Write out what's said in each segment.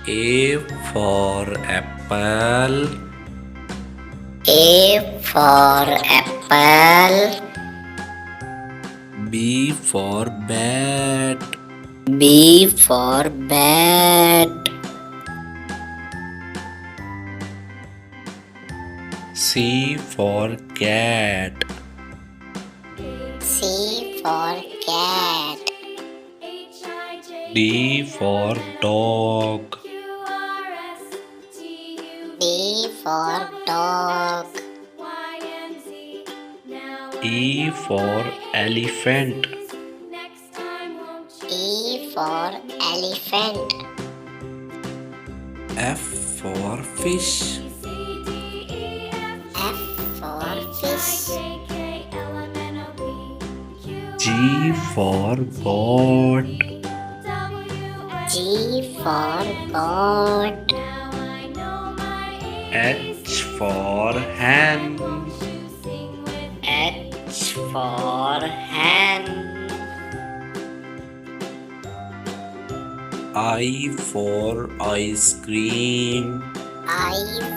A for apple. A for apple. B for bat. B for bat. C for cat. C for cat. D for dog. D for dog. E for elephant. E for elephant. F for fish. F for fish. G for goat. G for goat. H for hen. H for hen. I for ice cream. I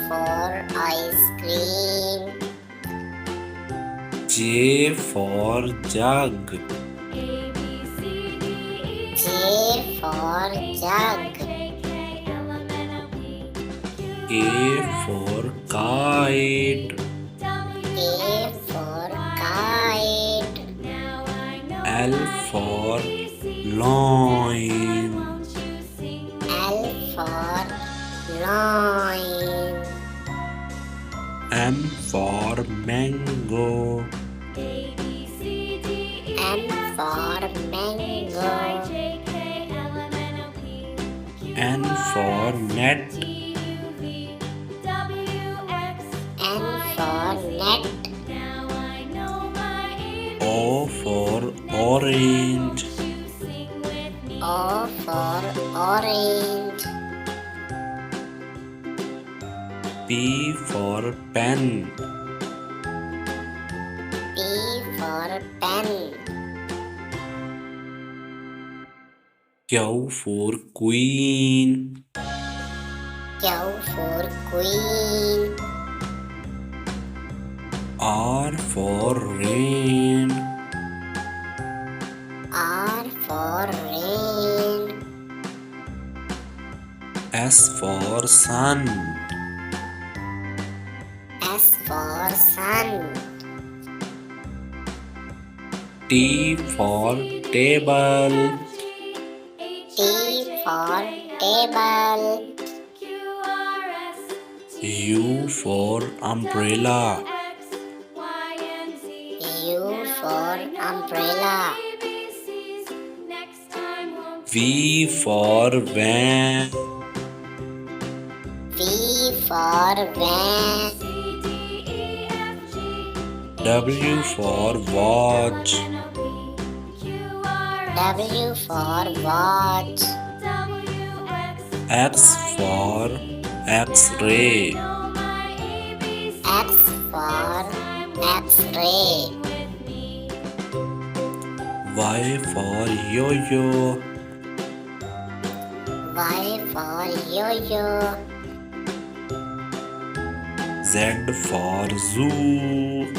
for ice cream. J for jug. J for jug. K for kite. K for kite. L for loin. L for loin. M for mango. M for mango. N for net. N for net. O for orange. O for orange. P for pen. P for pen. Q for queen. Q for queen. R for rain. R for rain. S for sun. S for sun. T for table. T for table. U for umbrella. U for umbrella. V for van. V for van. W for watch. W for watch. X for X-ray. X for X-ray. Y for yo-yo. Y for yo-yo. Z for zoo.